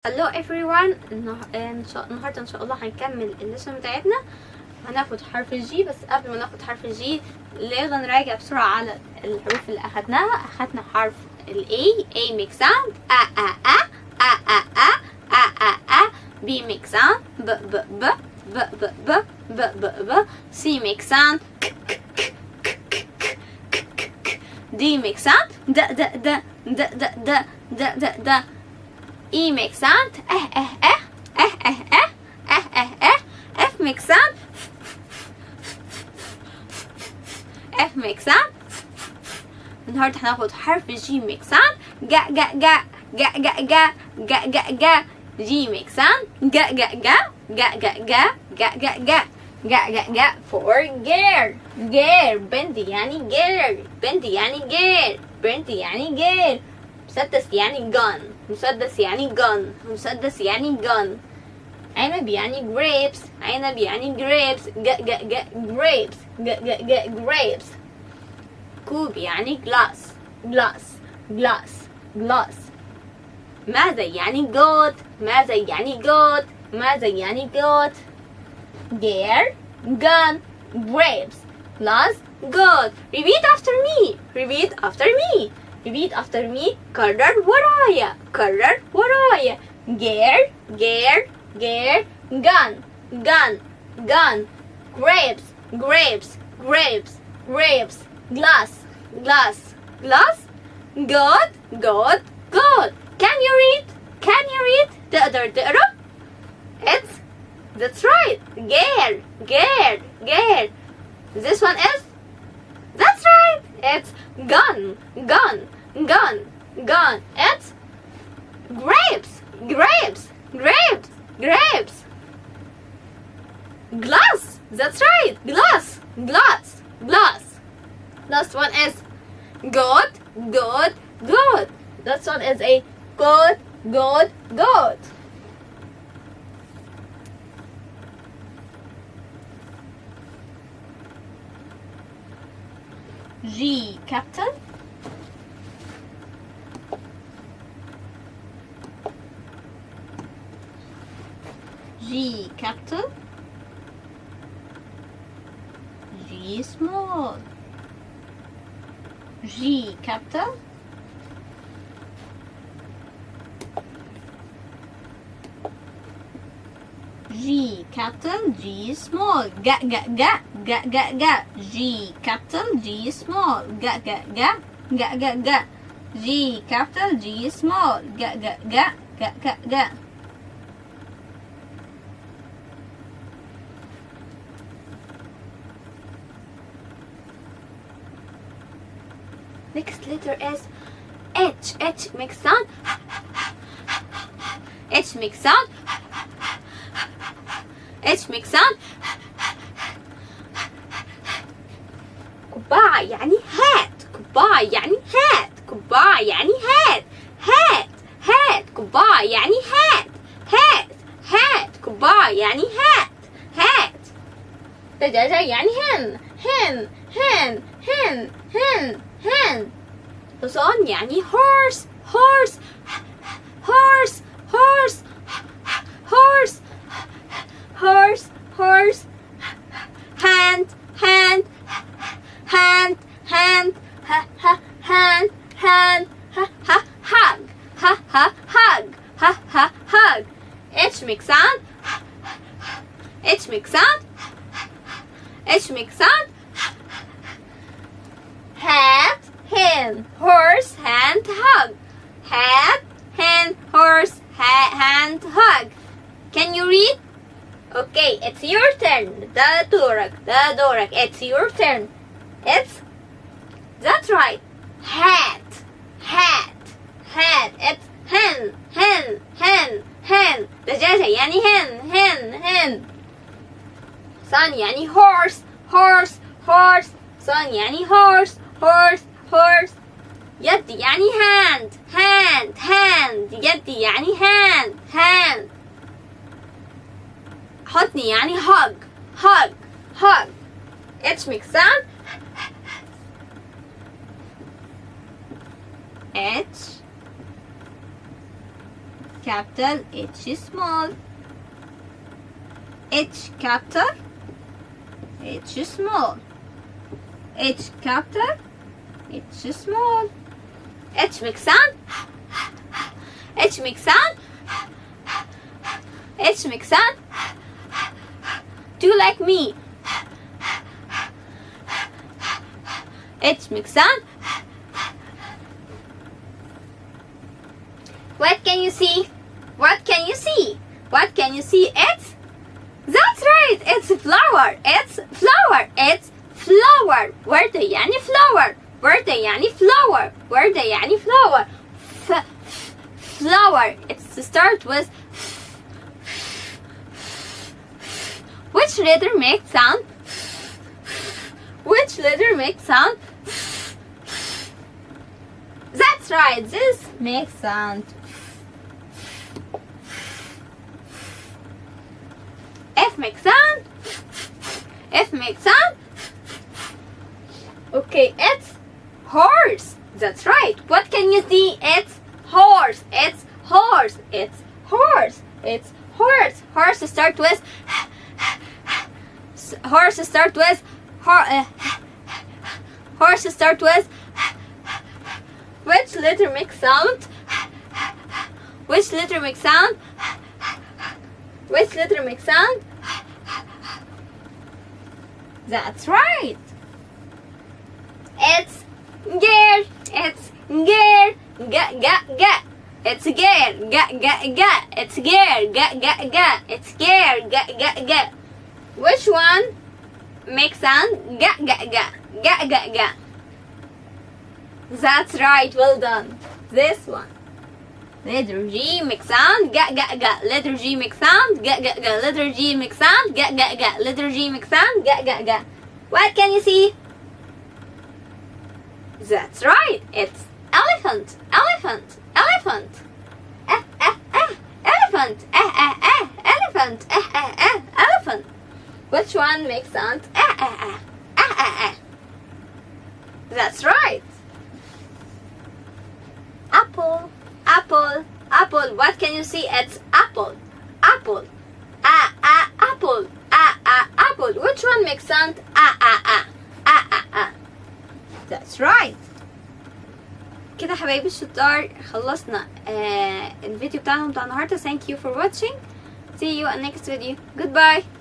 Hello everyone. النهارده ان شاء الله هنكمل الليسون بتاعتنا. هناخد حرف الجي، بس قبل ما ناخد حرف الجي يلا نراجع بسرعه على الحروف اللي اخدناها. اخدنا حرف الاي. A make sound a a a a a a a a a. B make sound b b b b b b b b b. C make sound k k k k k k k k. D make sound d d d d d d d d d. E make sound eh eh eh eh eh eh eh eh eh. F make sound F make sound. النهارده هناخد حرف الجي make sound جا جا جا جا جا جا جا جا جا. G make sound جا جا جا جا جا جا جا جا جا جا جا جا. For gear. gear بنت يعني gear. بنت يعني gear. بنت يعني gear. مسدس يعني gun. مسدس يعني gun. مسدس يعني gun. عنب يعني grapes. عنب يعني grapes. grapes. grapes. كوب يعني glass. glass. glass. glass. ماذا يعني goat. ماذا يعني goat. ماذا يعني goat. gear, gun, grapes, glass, goat. Repeat after me. repeat after me. repeat after me. كرر ورايا. كرر ورايا. gear, gear, gear, gun, gun, gun, grapes, grapes, grapes, grapes, glass, glass, glass, goat, goat, goat. Can you read? Can you read? تقدر تقرا؟ That's right. gear, gear, gear. This one is? That's right. It's gun, gun, gun, gun. It's grapes, grapes, grapes, grapes. Glass. That's right. Glass, glass, glass. Last one is goat, goat, goat. Last one is a goat, goat, goat. G capital. G capital. G small. G capital. G capital, G small. Ga ga ga ga ga ga. G capital, G small. Ga ga ga ga ga ga. G capital, G small. Ga ga ga ga ga ga. Next letter is H. H makes sound. H makes sound. H makes sound. كوباية يعني hat. كوباية يعني hat. كوباية يعني hat. hat. hat. كوباية يعني hat. hat. hat. كوباية يعني hat. hat. دجاجة يعني hen. hen. hen. hen. hen. hen. حصان يعني horse. horse. horse. horse. horse. horse, horse, hand, hand, hand, hand, ha ha, hand, hand, ha ha, hug, ha ha, hug, ha ha, hug. H makes sound. H makes sound. H makes sound. Hat, hand, horse, hand, hug. Hat, hand, horse, hand, hug. Can you read? Okay, it's your turn. ده دورك. ده دورك. It's your turn. It's that's right. Hat. Hat. Hat. It's hen. Hen. Hen. hen. دجاجة يعني hen. hen. hen. حصان يعني horse. horse. horse. حصان يعني horse. horse. horse. يد يعني hand. hand. hand. يد يعني hand. hand. حضني يعني hug. hug. hug. H makes sound. H capital, H small. H capital, H small. H capital, H small. H makes sound. H makes sound. H makes sound. Do like me. H makes sound. What can you see? What can you see? What can you see? It's... That's right. It's flower. It's flower. It's flower. وردة يعني flower. وردة يعني flower. وردة يعني flower. Flower. It's to start with. Which letter makes sound? Which letter makes sound? That's right. This makes sound. F makes sound. F makes sound. Okay, it's horse. That's right. What can you see? It's horse. It's horse. It's horse. It's horse. Horse start with. Horse start with. Horse start with. Which letter makes sound? Which letter makes sound? Which letter makes sound? That's right. It's gear. It's gear. Ga. It's gear. Ga. It's gear. Ga. It's gear. Ga. Which one makes sound? Ga. Ga. That's right. Well done. This one. Letter G makes sound. Ga. Letter G makes sound. Ga. Letter G makes sound. Ga. Letter G makes sound. Ga. What can you see? That's right. It's elephant. Elephant. Elephant. Elephant. Elephant. Elephant. Which one makes sound? That's right. Apple. Apple. Apple. What can you see? It's apple. Apple. Apple. Apple. Which one makes sound? That's right. كده حبايبي الشطار خلصنا الفيديو بتاعنا بتاع النهارده. Thank you for watching. See you in next video. Goodbye.